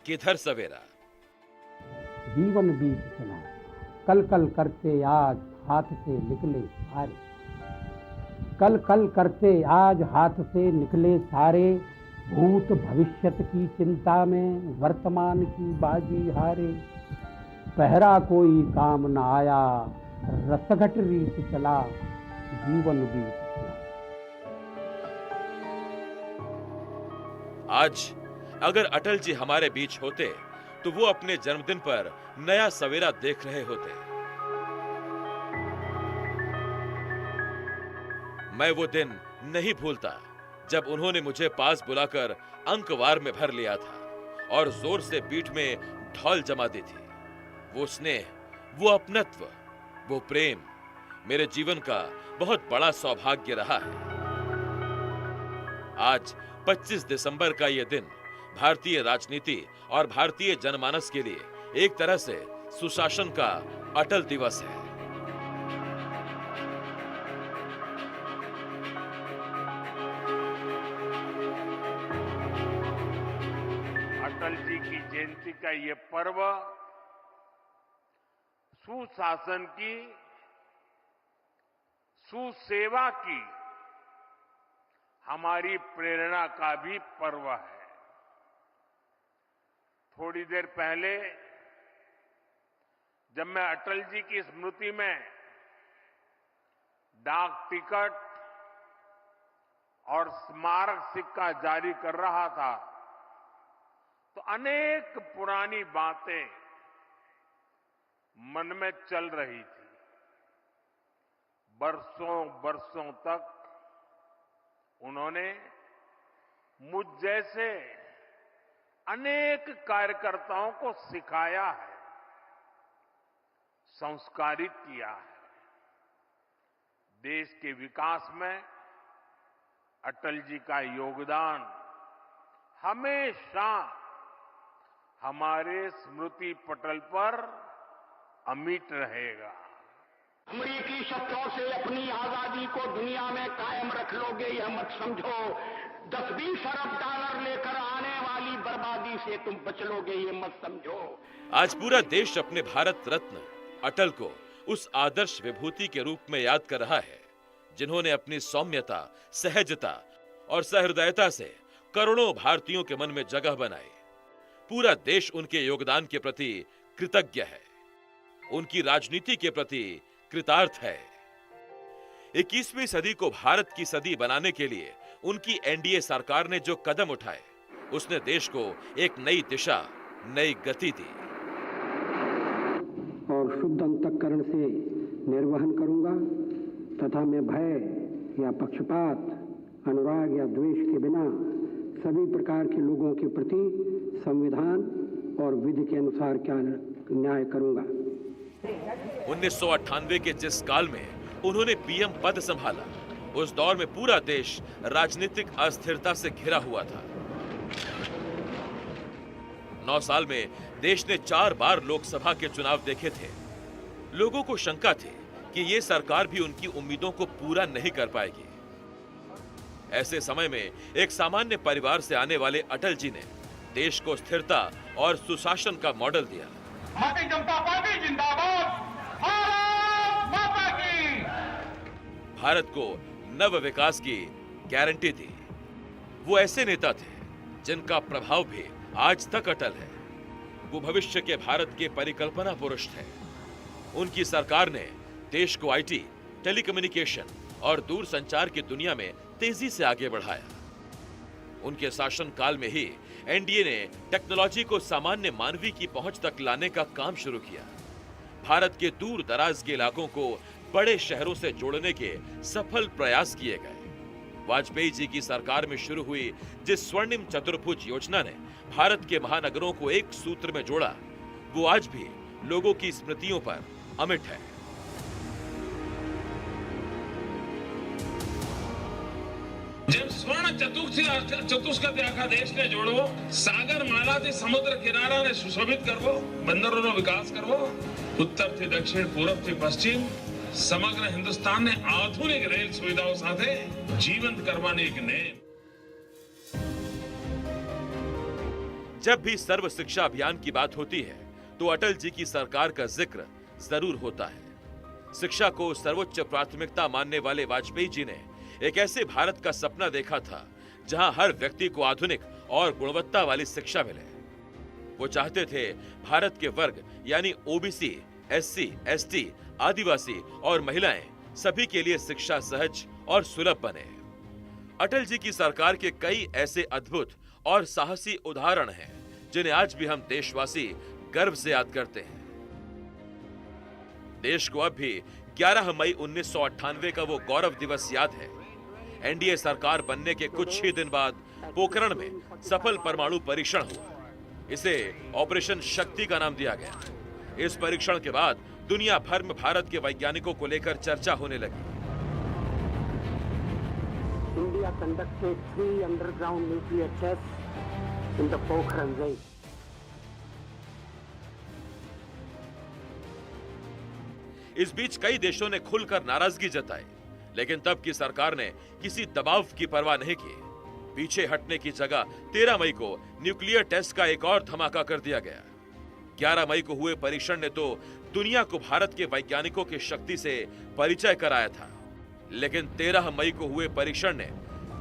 B: किधर सवेरा।
P: जीवन बीत चला, कल कल करते आज हाथ से निकले सारे, कल कल करते आज हाथ से निकले सारे, भूत भविष्यत की चिंता में वर्तमान की बाजी हारे, पहरा कोई काम न आया, रसघट रीत चला, जीवन बीत चला।
B: आज अगर अटल जी हमारे बीच होते तो वो अपने जन्मदिन पर नया सवेरा देख रहे होते। मैं वो दिन नहीं भूलता जब उन्होंने मुझे पास बुलाकर अंकवार में भर लिया था और जोर से बीट में ढोल जमा दी थी। वो स्नेह, वो अपनत्व, वो प्रेम मेरे जीवन का बहुत बड़ा सौभाग्य रहा है। आज 25 दिसंबर का यह दिन भारतीय राजनीति और भारतीय जनमानस के लिए एक तरह से सुशासन का अटल दिवस है।
Q: अटल जी की जयंती का ये पर्व सुशासन की, सुसेवा की हमारी प्रेरणा का भी पर्व है। थोड़ी देर पहले जब मैं अटल जी की स्मृति में डाक टिकट और स्मारक सिक्का जारी कर रहा था तो अनेक पुरानी बातें मन में चल रही थी। बरसों बरसों तक उन्होंने मुझ जैसे अनेक कार्यकर्ताओं को सिखाया है, संस्कारित किया है। देश के विकास में अटल जी का योगदान हमेशा हमारे स्मृति पटल पर अमिट रहेगा।
R: अमरीकी शस्त्रों से अपनी आजादी को दुनिया में कायम रख लोगे यह मत समझो। 10-20 अरब डॉलर लेकर आने वाली बर्बादी से तुम बच लोगे ये मत समझो।
B: आज पूरा देश अपने भारत रत्न अटल को उस आदर्श विभूति के रूप में याद कर रहा है जिन्होंने अपनी सौम्यता, सहजता और सहृदयता से करोड़ों भारतीयों के मन में जगह बनाई। पूरा देश उनके योगदान के प्रति कृतज्ञ है, उनकी राजनीति के प्रति कृतार्थ है। 21वीं सदी को भारत की सदी बनाने के लिए उनकी एनडीए सरकार ने जो कदम उठाए, उसने देश को एक नई दिशा, नई गति दी।
P: और शुद्ध अंतःकरण से निर्वहन करूंगा तथा मैं भय या पक्षपात, अनुराग या द्वेष के बिना सभी प्रकार के लोगों के प्रति संविधान और विधि के अनुसार क्या न्याय करूंगा।
B: 1998 के जिस काल में उन्होंने पीएम पद संभाला, उस दौर में पूरा देश राजनीतिक अस्थिरता से घिरा हुआ था। 9 साल में देश ने 4 बार लोकसभा के चुनाव देखे थे। लोगों को शंका थी कि ये सरकार भी उनकी उम्मीदों को पूरा नहीं कर पाएगी। ऐसे समय में एक सामान्य परिवार से आने वाले अटल जी ने देश को स्थिरता और सुशासन का मॉडल दिया।
R: भारतीय जनता पार्टी जिंदाबाद, भारत माता की।
B: भारत को नव विकास की गारंटी दी। वो ऐसे नेता थे जिनका प्रभाव भी आज तक अटल है। वो भविष्य के भारत के परिकल्पना पुरुष थे। उनकी सरकार ने देश को आईटी, टेलीकम्युनिकेशन और दूरसंचार की दुनिया में तेजी से आगे बढ़ाया। उनके शासन काल में ही एनडीए ने टेक्नोलॉजी को सामान्य मानवी की पहुंच तक लाने का काम शुरू किया। भारत के दूर दराज के इलाकों को बड़े शहरों से जोड़ने के सफल प्रयास किए गए। वाजपेयी जी की सरकार में शुरू हुई जिस स्वर्णिम चतुर्भुज योजना ने भारत के महानगरों को एक सूत्र में जोड़ा, वो आज भी लोगों की स्मृतियों पर अमिट है।
Q: जब स्वर्ण चतुष्क आखा देश ने जोड़ो, सागर माला से समुद्र किनारा ने सुशोभित करवो, बंदरों नो विकास करवो, उत्तर थी दक्षिण, पूरब थी पश्चिम, समग्र हिंदुस्तान ने आधुनिक रेल सुविधाओं साथे जीवंत करवाने एक नेम।
B: जब भी सर्व शिक्षा अभियान की बात होती है तो अटल जी की सरकार का जिक्र जरूर होता है। शिक्षा को सर्वोच्च प्राथमिकता मानने वाले वाजपेयी जी ने एक ऐसे भारत का सपना देखा था जहां हर व्यक्ति को आधुनिक और गुणवत्ता वाली शिक्षा मिले। वो चाहते थे भारत के वर्ग यानी ओबीसी, एससी, एसटी, आदिवासी और महिलाएं सभी के लिए शिक्षा सहज और सुलभ बने। अटल जी की सरकार के कई ऐसे अद्भुत और साहसी उदाहरण हैं जिन्हें आज भी हम देशवासी गर्व से याद करते हैं। देश को अब भी 11 मई 1998 का वो गौरव दिवस याद है। एनडीए सरकार बनने के कुछ ही दिन बाद पोखरण में सफल परमाणु परीक्षण हुआ। इसे ऑपरेशन शक्ति का नाम दिया गया। इस परीक्षण के बाद दुनिया भर में भारत के वैज्ञानिकों को लेकर चर्चा होने लगी।
P: India conducted 3 underground nuclear tests in the Pokhran Zone.
B: इस बीच कई देशों ने खुलकर नाराजगी जताई, लेकिन तब की सरकार ने किसी दबाव की परवाह नहीं की। पीछे हटने की जगह 13 मई को न्यूक्लियर टेस्ट का एक और धमाका कर दिया गया। 11 मई को हुए परीक्षण ने तो दुनिया को भारत के वैज्ञानिकों की शक्ति से परिचय कराया था, लेकिन 13 मई को हुए परीक्षण ने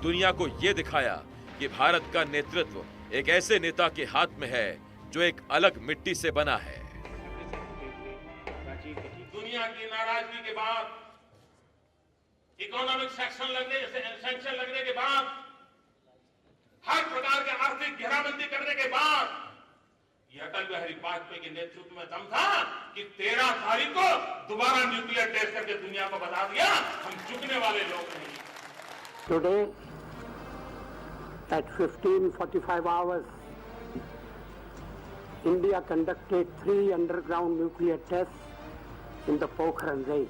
B: दुनिया को यह दिखाया कि भारत का नेतृत्व एक ऐसे नेता के हाथ में है जो एक अलग मिट्टी से बना है।
Q: दुनिया की नाराजगी के बाद, इकोनॉमिक सैंक्शन लगने के बाद, हर प्रकार के आर्थिक घेराबंदी करने के बाद, यह अटल बिहारी वाजपेयी के नेतृत्व में दम था कि 13 तारीख को दोबारा न्यूक्लियर टेस्ट करके दुनिया को बता दिया हम झुकने वाले लोग नहीं।
P: Today, at 15:45 hours, India conducted 3 underground nuclear tests in the Pokhran Zone.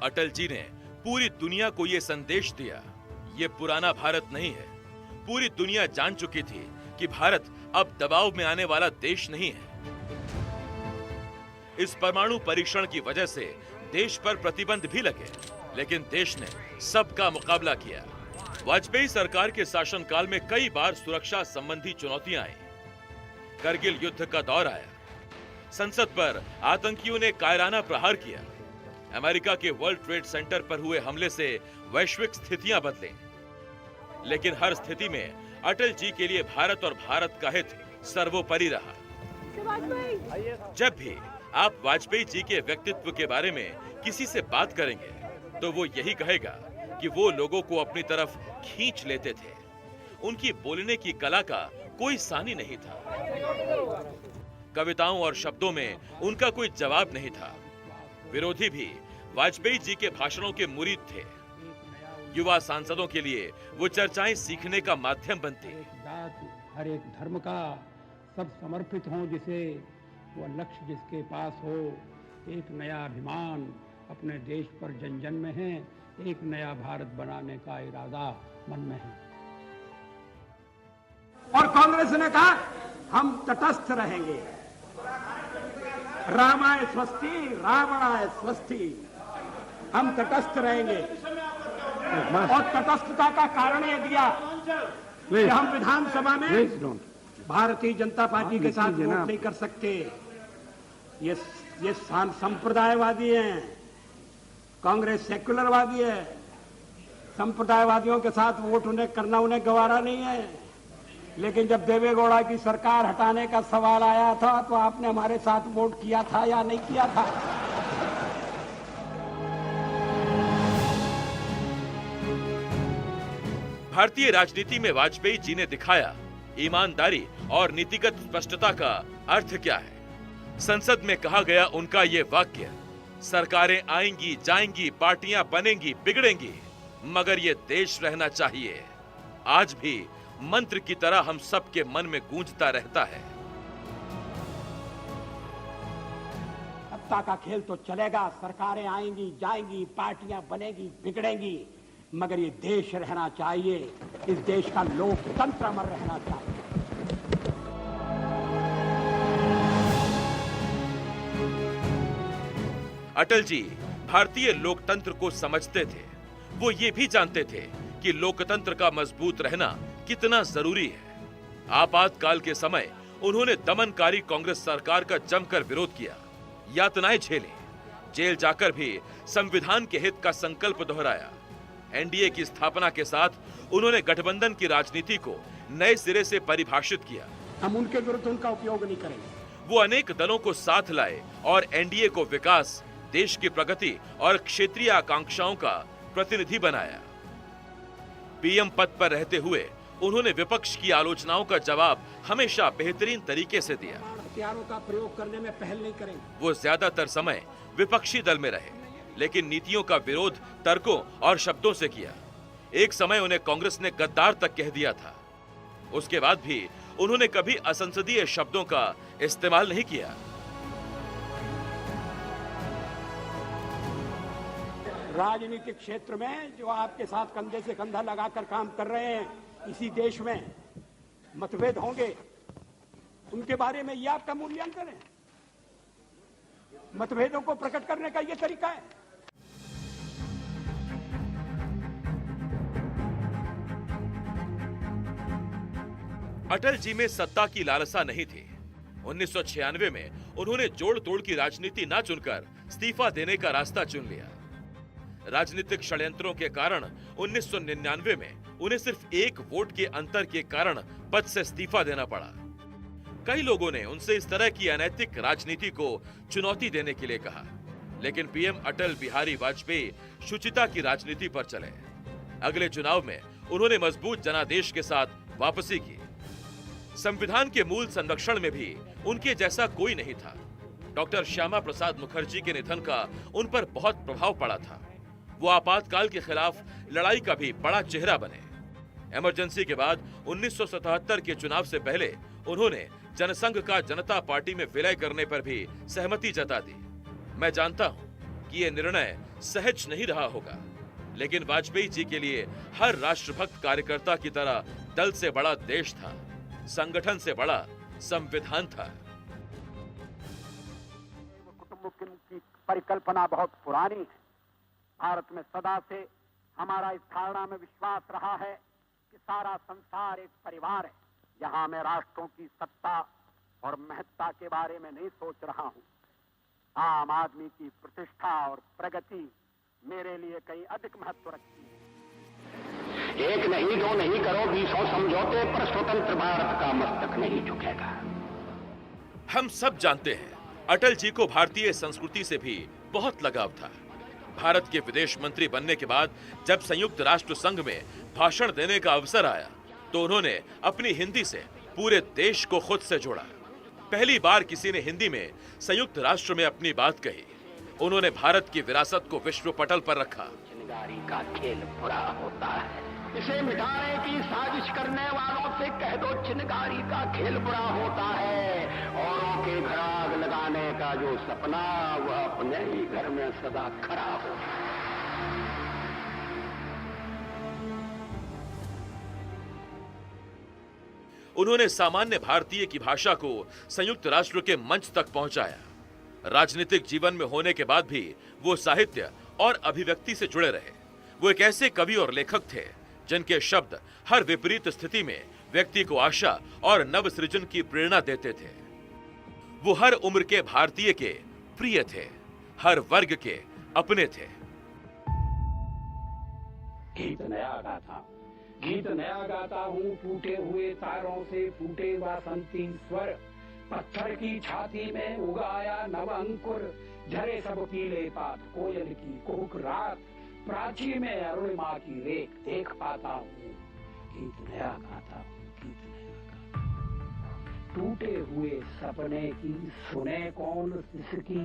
B: Atal ji ने पूरी दुनिया को यह संदेश दिया, ये पुराना भारत नहीं है। पूरी दुनिया जान चुकी थी कि भारत अब दबाव में आने वाला देश नहीं है। इस परमाणु परीक्षण की वजह से देश पर प्रतिबंध भी लगे, लेकिन देश ने सबका मुकाबला किया। वाजपेयी सरकार के शासनकाल में कई बार सुरक्षा संबंधी चुनौतियां आई। करगिल युद्ध का दौर आया, संसद पर आतंकियों ने कायराना प्रहार किया, अमेरिका के वर्ल्ड ट्रेड सेंटर पर हुए हमले से वैश्विक स्थितियां बदले। लेकिन हर स्थिति में अटल जी के लिए भारत और भारत का हित सर्वोपरि रहा। जब भी आप वाजपेयी जी के व्यक्तित्व के बारे में किसी से बात करेंगे तो वो यही कहेगा कि वो लोगों को अपनी तरफ खींच लेते थे। उनकी बोलने की कला का कोई सानी नहीं था। कविताओं और शब्दों में उनका कोई जवाब नहीं था। विरोधी भी वाजपेयी जी के भाषणों के मुरीद थे। युवा सांसदों के लिए वो चर्चाएं सीखने का माध्यम बनती।
P: हर एक धर्म का सब समर्पित हों जिसे, वो लक्ष्य जिसके पास हो, एक नया अभिमान अपने देश पर जन जन में है, एक नया भारत बनाने का इरादा मन में है।
S: और कांग्रेस ने कहा हम तटस्थ रहेंगे, रामाय स्वस्ति रावणाय स्वस्ति, हम तटस्थ रहेंगे। और तटस्थता का कारण ये दिया कि हम विधानसभा में भारतीय जनता पार्टी के साथ वोट नहीं कर सकते। ये संप्रदायवादी हैं, कांग्रेस सेक्युलरवादी है। संप्रदायवादियों के साथ वोट करना उन्हें गवारा नहीं है। लेकिन जब देवेगौड़ा की सरकार हटाने का सवाल आया था तो आपने हमारे साथ वोट किया था या नहीं किया था?
B: भारतीय राजनीति में वाजपेयी जी ने दिखाया ईमानदारी और नीतिगत स्पष्टता का अर्थ क्या है। संसद में कहा गया उनका ये वाक्य, सरकारें आएंगी जाएंगी, पार्टियां बनेंगी बिगड़ेंगी, मगर ये देश रहना चाहिए, आज भी मंत्र की तरह हम सबके मन में गूंजता रहता है।
S: सत्ता का खेल तो चलेगा, सरकारें आएंगी जाएंगी, पार्टियां बनेगी बिगड़ेंगी, मगर ये देश रहना चाहिए, इस देश का लोकतंत्र अमर रहना चाहिए।
B: अटल जी भारतीय लोकतंत्र को समझते थे। वो ये भी जानते थे कि लोकतंत्र का मजबूत रहना कितना जरूरी है। आपातकाल के समय उन्होंने दमनकारी कांग्रेस सरकार का जमकर विरोध किया, यातनाएं झेली, जेल जाकर भी संविधान के हित का संकल्प दोहराया। एनडीए की स्थापना के साथ उन्होंने गठबंधन की राजनीति को नए सिरे से परिभाषित किया।
S: हम उनके विरुद्ध उनका उपयोग नहीं करेंगे।
B: वो अनेक दलों को साथ लाए और एनडीए को विकास, देश की प्रगति और क्षेत्रीय आकांक्षाओं का प्रतिनिधि बनाया। पीएम पद पर रहते हुए उन्होंने विपक्ष की आलोचनाओं का जवाब हमेशा बेहतरीन तरीके से दिया।
S: हथियारों का प्रयोग करने में पहल नहीं करेंगे।
B: वो ज्यादातर समय विपक्षी दल में रहे, लेकिन नीतियों का विरोध तर्कों और शब्दों से किया। एक समय उन्हें कांग्रेस ने गद्दार तक कह दिया था। उसके बाद भी उन्होंने कभी असंसदीय शब्दों का इस्तेमाल नहीं किया।
S: राजनीतिक क्षेत्र में जो आपके साथ कंधे से कंधा लगाकर काम कर रहे हैं, इसी देश में मतभेद होंगे, उनके बारे में यह आपका मूल्यांकन है। मतभेदों को प्रकट करने का यह तरीका है।
B: अटल जी में सत्ता की लालसा नहीं थी। 1996 में उन्होंने जोड़ तोड़ की राजनीति न चुनकर इस्तीफा देने का रास्ता चुन लिया। राजनीतिक षड्यंत्रों के कारण 1999 में उन्हें सिर्फ एक वोट के अंतर के कारण पद से इस्तीफा देना पड़ा। कई लोगों ने उनसे इस तरह की अनैतिक राजनीति को चुनौती देने के लिए कहा, लेकिन पीएम अटल बिहारी वाजपेयी शुचिता की राजनीति पर चले। अगले चुनाव में उन्होंने मजबूत जनादेश के साथ वापसी की। संविधान के मूल संरक्षण में भी उनके जैसा कोई नहीं था। डॉक्टर श्यामा प्रसाद मुखर्जी के निधन का उन पर बहुत प्रभाव पड़ा था। वो आपातकाल के खिलाफ लड़ाई का भी बड़ा चेहरा बने। इमरजेंसी के बाद 1977 के चुनाव से पहले उन्होंने जनसंघ का जनता पार्टी में विलय करने पर भी सहमति जता दी। मैं जानता हूं कि यह निर्णय सहज नहीं रहा होगा, लेकिन वाजपेयी जी के लिए हर राष्ट्रभक्त कार्यकर्ता की तरह दल से बड़ा देश था, संगठन से बड़ा संविधान था।
R: कुटुंब की परिकल्पना बहुत पुरानी है। भारत में सदा से हमारा इस धारणा में विश्वास रहा है कि सारा संसार एक परिवार है। यहाँ मैं राष्ट्रों की सत्ता और महत्ता के बारे में नहीं सोच रहा हूँ। आम आदमी की प्रतिष्ठा और प्रगति मेरे लिए कहीं अधिक महत्व रखती है। एक नहीं दो नहीं करो 20 समझौते पर स्वतंत्र भारत का मस्तक नहीं झुकेगा।
B: हम सब जानते हैं अटल जी को भारतीय संस्कृति से भी बहुत लगाव था। भारत के विदेश मंत्री बनने के बाद जब संयुक्त राष्ट्र संघ में भाषण देने का अवसर आया तो उन्होंने अपनी हिंदी से पूरे देश को खुद से जोड़ा। पहली बार किसी ने हिंदी में संयुक्त राष्ट्र में अपनी बात कही। उन्होंने भारत की विरासत को विश्व पटल पर रखा।
R: चिनगारी का खेल बुरा होता है, इसे मिटाने की साजिश करने वालों से कह दो चिनगारी का खेल बुरा होता है। औरों के घर आग लगाने का जो सपना वह अपने ही घर में सदा खड़ा हो।
B: उन्होंने सामान्य भारतीय की भाषा को संयुक्त राष्ट्र के मंच तक पहुंचाया। राजनीतिक जीवन में होने के बाद भी वो साहित्य और अभिव्यक्ति से जुड़े रहे। वो एक ऐसे कवि और लेखक थे जिनके शब्द हर विपरीत स्थिति में व्यक्ति को आशा और नव सृजन की प्रेरणा देते थे। वो हर उम्र के भारतीय के प्रिय थे, हर वर्ग के अपने थे।
P: गीत नया गाता हूँ, टूटे हुए तारों से फूटे वासंती स्वर। पत्थर की छाती में उगाया नव अंकुर, झरे सब पीले पात, कोयल की कुहुक रात, प्राची में अरुणिमा की रेख देख पाता हूँ। गीत नया गाता हूँ, गीत नया गाता। टूटे हुए सपने की सुने कौन सिसकी,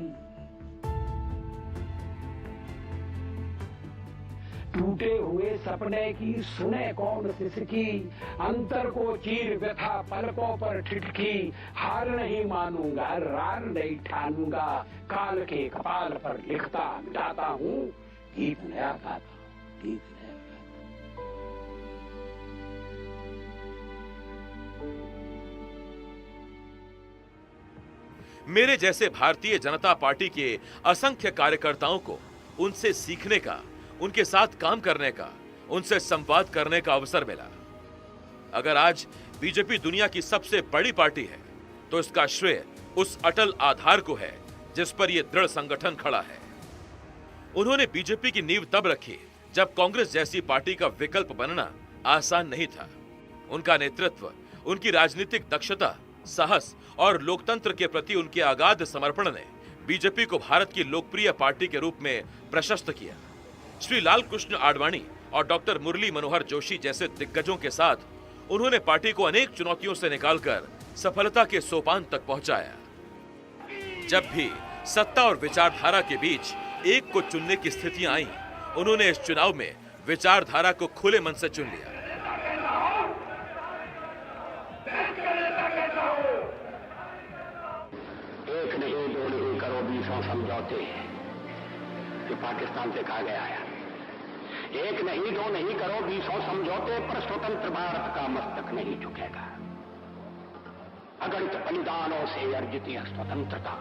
P: टूटे हुए सपने की सुने कौन सिसकी, अंतर को चीर व्यथा पलकों पर ठिठकी। हार नहीं मानूंगा, रार नहीं ठानूंगा, काल के कपाल पर लिखता मिटाता हूँ। गीत नया गाता हूँ, गीत नया गाता।
B: मेरे जैसे भारतीय जनता पार्टी के असंख्य कार्यकर्ताओं को उनसे सीखने का, उनके साथ काम करने का, उनसे संवाद करने का अवसर मिला। अगर आज बीजेपी दुनिया की सबसे बड़ी पार्टी है तो इसका श्रेय उस अटल आधार को है जिस पर यह दृढ़ संगठन खड़ा है। उन्होंने बीजेपी की नींव तब रखी जब कांग्रेस जैसी पार्टी का विकल्प बनना आसान नहीं था। उनका नेतृत्व, उनकी राजनीतिक दक्षता, साहस और लोकतंत्र के प्रति उनके अगाध समर्पण ने बीजेपी को भारत की लोकप्रिय पार्टी के रूप में प्रशस्त किया। श्री लाल कृष्ण आडवाणी और डॉक्टर मुरली मनोहर जोशी जैसे दिग्गजों के साथ उन्होंने पार्टी को अनेक चुनौतियों से निकालकर सफलता के सोपान तक पहुंचाया। जब भी सत्ता और विचारधारा के बीच एक को चुनने की स्थितियां आईं, उन्होंने इस चुनाव में विचारधारा को खुले मन से चुन लिया।
R: एक नहीं दो नहीं करो 20 समझौते कि पाकिस्तान से कहा गया है। एक नहीं दो नहीं करो 20 समझौते पर स्वतंत्र भारत का मस्तक नहीं झुकेगा। अगणित बलिदानों से अर्जित यह स्वतंत्रता,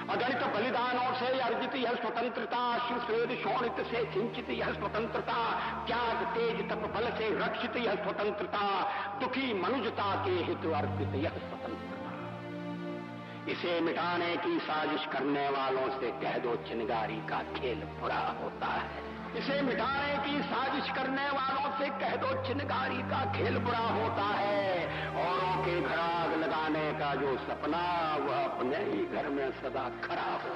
R: अगणित बलिदानों से अर्जित यह स्वतंत्रता, श्वेत शोणित से सिंचित यह स्वतंत्रता, त्याग तेज तप बल से रक्षित यह स्वतंत्रता, दुखी मनुजता के हित अर्पित यह स्वतंत्रता। इसे मिटाने की साजिश करने वालों से कह दो चिनगारी का खेल बुरा होता है। इसे मिटाने की साजिश करने वालों से कह दो चिनगारी का खेल बुरा होता है। औरों के घर आग लगाने का जो सपना वह अपने ही घर में सदा खड़ा हो।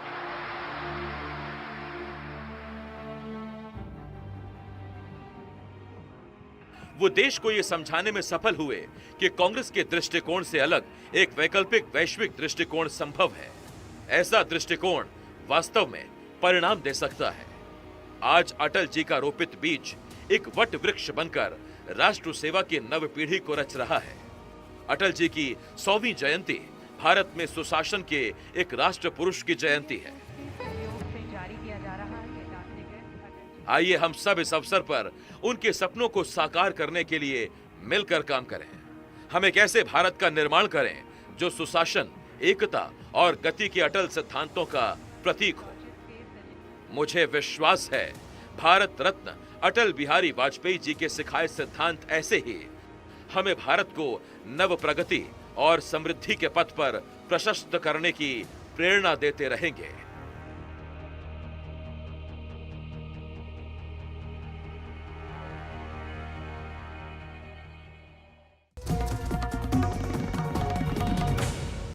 B: वो देश को ये समझाने में सफल हुए कि कांग्रेस के दृष्टिकोण से अलग एक वैकल्पिक वैश्विक दृष्टिकोण संभव है। ऐसा दृष्टिकोण वास्तव में परिणाम दे सकता है। आज अटल जी का रोपित बीज एक वट वृक्ष बनकर राष्ट्र सेवा की नव पीढ़ी को रच रहा है। अटल जी की 100वीं जयंती भारत में सुशासन के एक राष्ट्र पुरुष की जयंती है। आइए हम सब इस अवसर पर उनके सपनों को साकार करने के लिए मिलकर काम करें। हम एक ऐसे भारत का निर्माण करें जो सुशासन, एकता और गति के अटल सिद्धांतों का प्रतीक हो। मुझे विश्वास है भारत रत्न अटल बिहारी वाजपेयी जी के सिखाए सिद्धांत ऐसे ही हमें भारत को नव प्रगति और समृद्धि के पथ पर प्रशस्त करने की प्रेरणा देते रहेंगे।